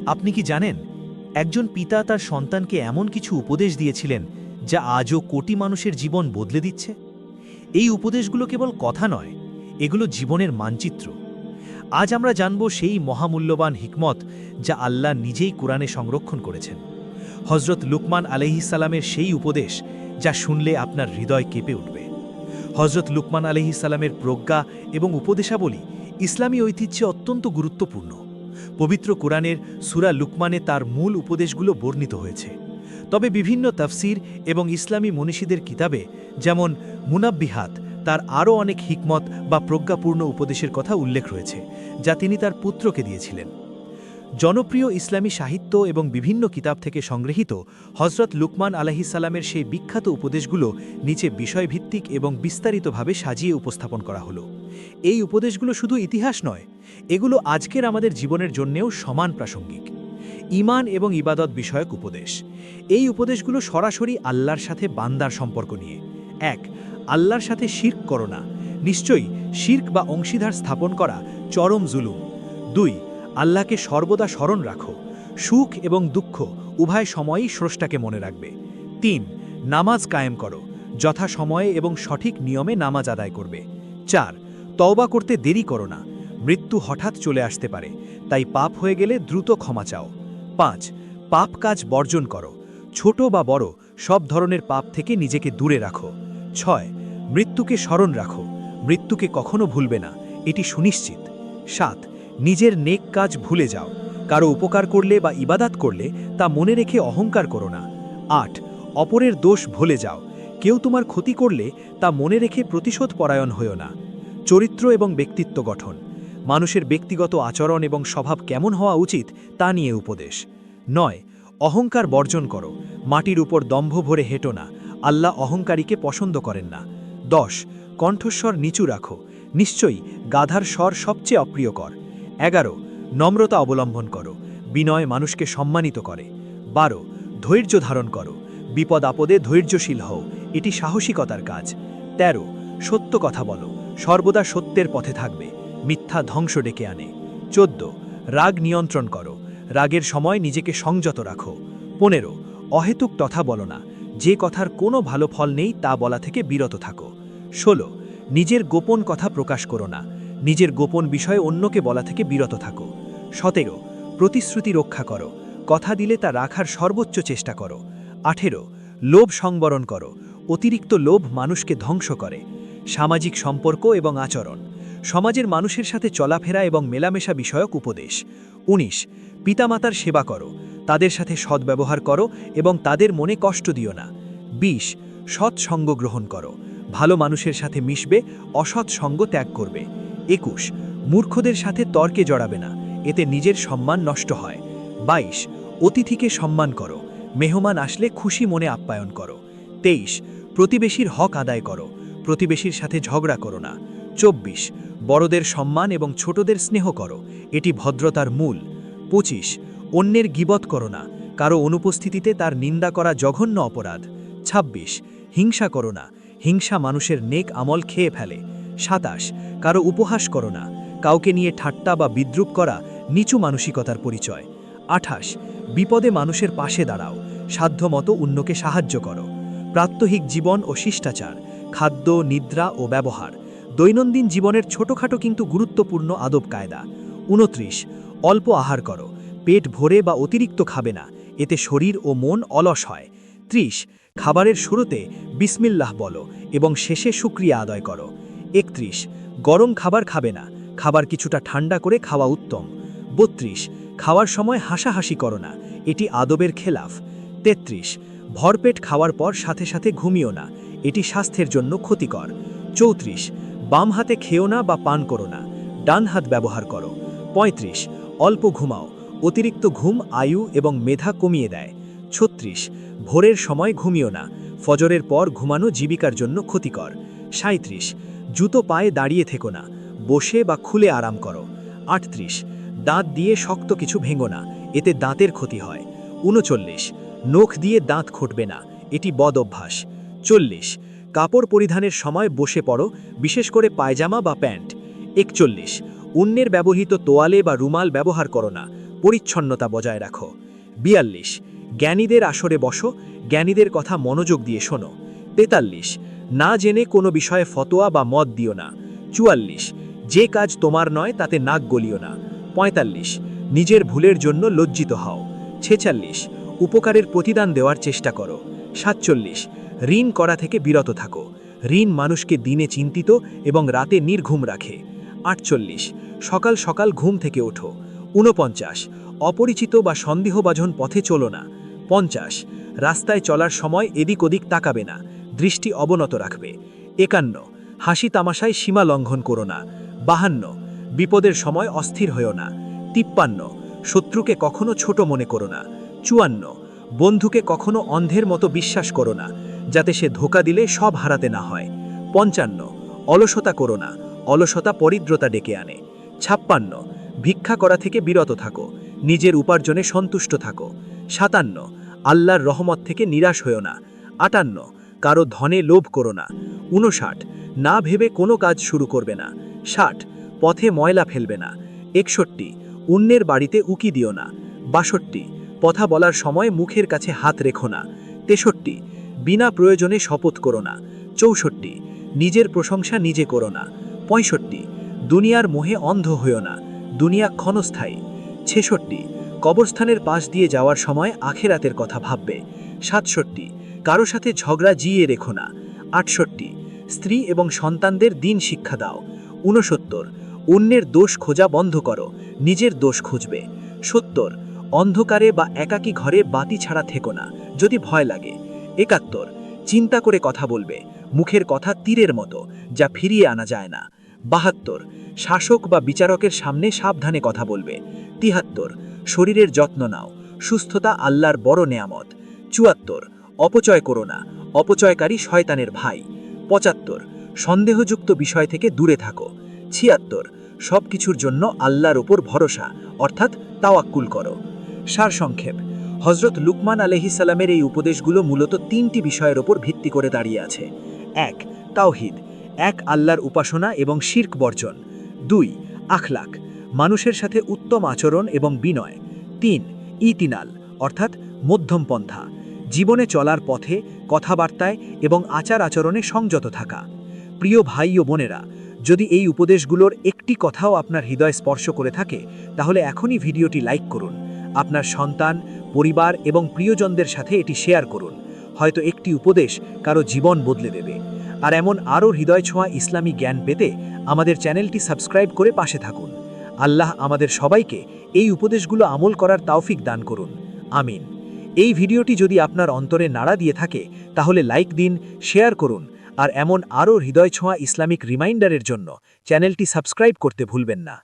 আপনি কি জানেন, একজন পিতা তার সন্তানকে এমন কিছু উপদেশ দিয়েছিলেন যা আজও কোটি মানুষের জীবন বদলে দিচ্ছে? এই উপদেশগুলো কেবল কথা নয়, এগুলো জীবনের মানচিত্র। আজ আমরা জানব সেই মহামূল্যবান হিকমত যা আল্লাহ নিজেই কোরআনে সংরক্ষণ করেছেন। হজরত লুকমান আলাইহিসসালামের সেই উপদেশ যা শুনলে আপনার হৃদয় কেঁপে উঠবে। হজরত লুকমান আলাইহিসসালামের প্রজ্ঞা এবং উপদেশাবলী ইসলামী ঐতিহ্যে অত্যন্ত গুরুত্বপূর্ণ। পবিত্র কোরআনের সূরা লুকমানে তার মূল উপদেশগুলো বর্ণিত হয়েছে। তবে বিভিন্ন তাফসির এবং ইসলামী মনীষীদের কিতাবে, যেমন মুনাব্বিহাত, তার আরও অনেক হিকমত বা প্রজ্ঞাপূর্ণ উপদেশের কথা উল্লেখ রয়েছে, যা তিনি তার পুত্রকে দিয়েছিলেন। জনপ্রিয় ইসলামী সাহিত্য এবং বিভিন্ন কিতাব থেকে সংগৃহীত হজরত লুকমান আলাইহিসসালামের সেই বিখ্যাত উপদেশগুলো নিচে বিষয়ভিত্তিক এবং বিস্তারিতভাবে সাজিয়ে উপস্থাপন করা হলো। এই উপদেশগুলো শুধু ইতিহাস নয়, এগুলো আজকের আমাদের জীবনের জন্যেও সমান প্রাসঙ্গিক। ঈমান এবং ইবাদত বিষয়ক উপদেশ। এই উপদেশগুলো সরাসরি আল্লাহর সাথে বান্দার সম্পর্ক নিয়ে। ১. আল্লাহর সাথে শিরক করো না। নিশ্চয়ই শিরক বা অংশীদার স্থাপন করা চরম জুলুম। ২. আল্লাহকে সর্বদা স্মরণ রাখো। সুখ এবং দুঃখ উভয় সময়ই স্রষ্টাকে মনে রাখবে। ৩. নামাজ কায়েম করো। যথাসময়ে এবং সঠিক নিয়মে নামাজ আদায় করবে। ৪. তওবা করতে দেরি করো না। মৃত্যু হঠাৎ চলে আসতে পারে, তাই পাপ হয়ে গেলে দ্রুত ক্ষমা চাও। ৫. পাপ কাজ বর্জন করো। ছোট বা বড় সব ধরনের পাপ থেকে নিজেকে দূরে রাখো। ৬. মৃত্যুকে স্মরণ রাখো। মৃত্যুকে কখনো ভুলবে না, এটি সুনিশ্চিত। ৭. নিজের নেক কাজ ভুলে যাও। কারো উপকার করলে বা ইবাদাত করলে তা মনে রেখে অহংকার করো না। ৮. অপরের দোষ ভুলে যাও। কেউ তোমার ক্ষতি করলে তা মনে রেখে প্রতিশোধ পরায়ণ হয়ো না। চরিত্র এবং ব্যক্তিত্ব গঠন। মানুষের ব্যক্তিগত আচরণ এবং স্বভাব কেমন হওয়া উচিত তা নিয়ে উপদেশ। ৯. অহংকার বর্জন করো। মাটির উপর দম্ভ ভরে হেঁটো না, আল্লাহ অহংকারীকে পছন্দ করেন না। ১০. কণ্ঠস্বর নিচু রাখো। নিশ্চয়ই গাধার স্বর সবচেয়ে অপ্রিয়কর। ১১. নম্রতা অবলম্বন করো। বিনয় মানুষকে সম্মানিত করে। ১২. ধৈর্য ধারণ করো। বিপদ আপদে ধৈর্যশীল হও, এটি সাহসিকতার কাজ। ১৩. সত্য কথা বলো। সর্বদা সত্যের পথে থাকবে, মিথ্যা ধ্বংস ডেকে আনে। ১৪. রাগ নিয়ন্ত্রণ করো। রাগের সময় নিজেকে সংযত রাখো। ১৫. অহেতুক কথা বলো না। যে কথার কোনো ভালো ফল নেই তা বলা থেকে বিরত থাকো। ১৬. নিজের গোপন কথা প্রকাশ করো না। নিজের গোপন বিষয়ে অন্যকে বলা থেকে বিরত থাকো। ১৭. প্রতিশ্রুতি রক্ষা করো। কথা দিলে তা রাখার সর্বোচ্চ চেষ্টা করো। ১৮. লোভ সংবরণ করো। অতিরিক্ত লোভ মানুষকে ধ্বংস করে। সামাজিক সম্পর্ক এবং আচরণ। সমাজের মানুষের সাথে চলাফেরা এবং মেলামেশা বিষয়ক উপদেশ। ১৯. পিতামাতার সেবা করো। তাদের সাথে সদ্ব্যবহার করো এবং তাদের মনে কষ্ট দিও না। ২০. সৎ সঙ্গ গ্রহণ করো। ভালো মানুষের সাথে মিশবে, অসৎ সঙ্গ ত্যাগ করবে। ২১. মূর্খদের সাথে তর্কে জড়াবে না, এতে নিজের সম্মান নষ্ট হয়। ২২. অতিথিকে সম্মান করো। মেহমান আসলে খুশি মনে আপ্যায়ন করো। ২৩. প্রতিবেশীর হক আদায় করো। প্রতিবেশীর সাথে ঝগড়া করো না। ২৪. বড়দের সম্মান এবং ছোটদের স্নেহ করো, এটি ভদ্রতার মূল। ২৫. অন্যের গীবত করো না। কারো অনুপস্থিতিতে তার নিন্দা করা জঘন্য অপরাধ। ২৬. হিংসা করো না। হিংসা মানুষের নেক আমল খেয়ে ফেলে। ২৭. কারো উপহাস করো না। কাউকে নিয়ে ঠাট্টা বা বিদ্রূপ করা নিচু মানসিকতার পরিচয়। ২৮. বিপদে মানুষের পাশে দাঁড়াও। সাধ্যমতো অন্যকে সাহায্য করো। প্রাত্যহিক জীবন ও শিষ্টাচার, খাদ্য, নিদ্রা ও ব্যবহার। দৈনন্দিন জীবনের ছোটখাটো কিন্তু গুরুত্বপূর্ণ আদব কায়দা। ২৯. অল্প আহার করো। পেট ভরে বা অতিরিক্ত খাবে না, এতে শরীর ও মন অলস হয়। ৩০. খাবারের শুরুতে বিসমিল্লাহ বলো এবং শেষে শুকরিয়া আদায় করো। ৩১. গরম খাবার খাবে না, খাবার কিছুটা ঠান্ডা করে খাওয়া উত্তম। ৩২. খাওয়ার সময় হাসাহাসি করো না, এটি আদবের খেলাফ। ৩৩. ভরপেট খাওয়ার পর সাথে সাথে ঘুমিও না, এটি স্বাস্থ্যের জন্য ক্ষতিকর। ৩৪. বাম হাতে খেও না বা পান করো না, ডান হাত ব্যবহার করো। ৩৫. অল্প ঘুমাও। অতিরিক্ত ঘুম আয়ু এবং মেধা কমিয়ে দেয়। ৩৬. ভোরের সময় ঘুমিও না, ফজরের পর ঘুমানো জীবিকার জন্য ক্ষতিকর। ৩৭. জুতো পায়ে দাঁড়িয়ে থেকো না, বসে বা খুলে আরাম করো। ৩৮. দাঁত দিয়ে শক্ত কিছু ভেঙো না, এতে দাঁতের ক্ষতি হয়। ৩৯. নখ দিয়ে দাঁত খুঁটবে না, এটি বদ অভ্যাস। ৪০. কাপড় পরিধানের সময় বসে পড়ো, বিশেষ করে পায়জামা বা প্যান্ট। ৪১. অন্যের ব্যবহৃত তোয়ালে বা রুমাল ব্যবহার করো না, পরিচ্ছন্নতা বজায় রাখো। ৪২ জ্ঞানীদের আসরে বসো, জ্ঞানীদের কথা মনোযোগ দিয়ে শোনো। ৪৩ না জেনে কোনো বিষয়ে ফতোয়া বা মত দিও না। ৪৪ যে কাজ তোমার নয় তাতে নাক গলিও না। ৪৫ নিজের ভুলের জন্য লজ্জিত হও। ৪৬ উপকারের প্রতিদান দেওয়ার চেষ্টা করো। ৪৭ ঋণ করা থেকে বিরত থাকো। ঋণ মানুষকে দিনে চিন্তিত এবং রাতে নির্ঘুম রাখে। ৪৮ সকাল সকাল ঘুম থেকে ওঠো। ৪৯ অপরিচিত বা সন্দেহভাজন পথে চলো না। ৫০ রাস্তায় চলার সময় এদিক ওদিক তাকাবে না, দৃষ্টি অবনত রাখবে। ৫১ হাসি তামাশায় সীমা লঙ্ঘন করো না। ৫২ বিপদের সময় অস্থির হয়েও না। ৫৩ শত্রুকে কখনো ছোট মনে করো না। ৫৪ বন্ধুকে কখনো অন্ধের মতো বিশ্বাস করো না, যাতে সে ধোঁকা দিলে সব হারাতে না হয়। ৫৫ অলসতা করো না, অলসতা পরিদ্রতা ডেকে আনে। ৫৬ ভিক্ষা করা থেকে বিরত থাকো, নিজের উপার্জনে সন্তুষ্ট থাকো। ৫৭ আল্লাহর রহমত থেকে নিরাশ হয়েও না। ৫৮ কারো ধনে লোভ করো না। ৫৯ না ভেবে কোনো কাজ শুরু করবে না। ৬০ পথে ময়লা ফেলবে না। ৬১ অন্যের বাড়িতে উকি দিও না। ৬২ কথা বলার সময় মুখের কাছে হাত রেখো না। ৬৩ বিনা প্রয়োজনে শপথ করো না। ৬৪ নিজের প্রশংসা নিজে করো না। ৬৫ দুনিয়ার মোহে অন্ধ হইও না, দুনিয়া ক্ষণস্থায়ী। ৬৬ কবরস্থানের পাশ দিয়ে যাওয়ার সময় আখেরাতের কথা ভাববে। ৬৭ কারো সাথে ঝগড়া জিয়ে রেখো না। ৬৮ স্ত্রী এবং সন্তানদের দিন শিক্ষা দাও। ৬৯ অন্যের দোষ খোঁজা বন্ধ করো, নিজের দোষ খুঁজবে। ৭০ অন্ধকারে বা একাকী ঘরে বাতি ছাড়া থেকো না, যদি ভয় লাগে। ৭১ চিন্তা করে কথা বলবে, মুখের কথা তীরের মতো, যা ফিরিয়ে আনা যায় না। ৭২ শাসক বা বিচারকের সামনে সাবধানে কথা বলবে। ৭৩ শরীরের যত্ন নাও, সুস্থতা আল্লাহর বড় নেয়ামত। ৭৪ অপচয় করো না, অপচয়কারী শয়তানের ভাই। ৭৫ সন্দেহযুক্ত বিষয় থেকে দূরে থাকো। ৭৬ সব কিছুর জন্য আল্লাহর ওপর ভরসা, অর্থাৎ তাওয়াক্কুল করো। সারসংক্ষেপ, হযরত লুকমান আলাইহিস সালামের এই উপদেশগুলো মূলত ৩টি বিষয়ের ওপর ভিত্তি করে দাঁড়িয়ে আছে। ১ তাওহীদ, এক আল্লাহর উপাসনা এবং শিরক বর্জন। ২ আখলাক, মানুষের সাথে উত্তম আচরণ এবং বিনয়। ৩ ইতিনাল, অর্থাৎ মধ্যম পন্থা, জীবনে চলার পথে, কথাবার্তায় এবং আচার আচরণে সংযত থাকা। প্রিয় ভাই ও বোনেরা, যদি এই উপদেশগুলোর একটি কথাও আপনার হৃদয় স্পর্শ করে থাকে, তাহলে এখনই ভিডিওটি লাইক করুন, আপনার সন্তান, পরিবার এবং প্রিয়জনদের সাথে এটি শেয়ার করুন। হয়তো একটি উপদেশ কারো জীবন বদলে দেবে। আর এমন আরও হৃদয় ছোঁয়া ইসলামী জ্ঞান পেতে আমাদের চ্যানেলটি সাবস্ক্রাইব করে পাশে থাকুন। আল্লাহ আমাদের সবাইকে এই উপদেশগুলো আমল করার তৌফিক দান করুন। আমিন। এই ভিডিওটি যদি আপনার অন্তরে নাড়া দিয়ে থাকে, তাহলে লাইক দিন, শেয়ার করুন, আর এমন আরও হৃদয় ছোঁয়া ইসলামিক রিমাইন্ডারের জন্য চ্যানেলটি সাবস্ক্রাইব করতে ভুলবেন না।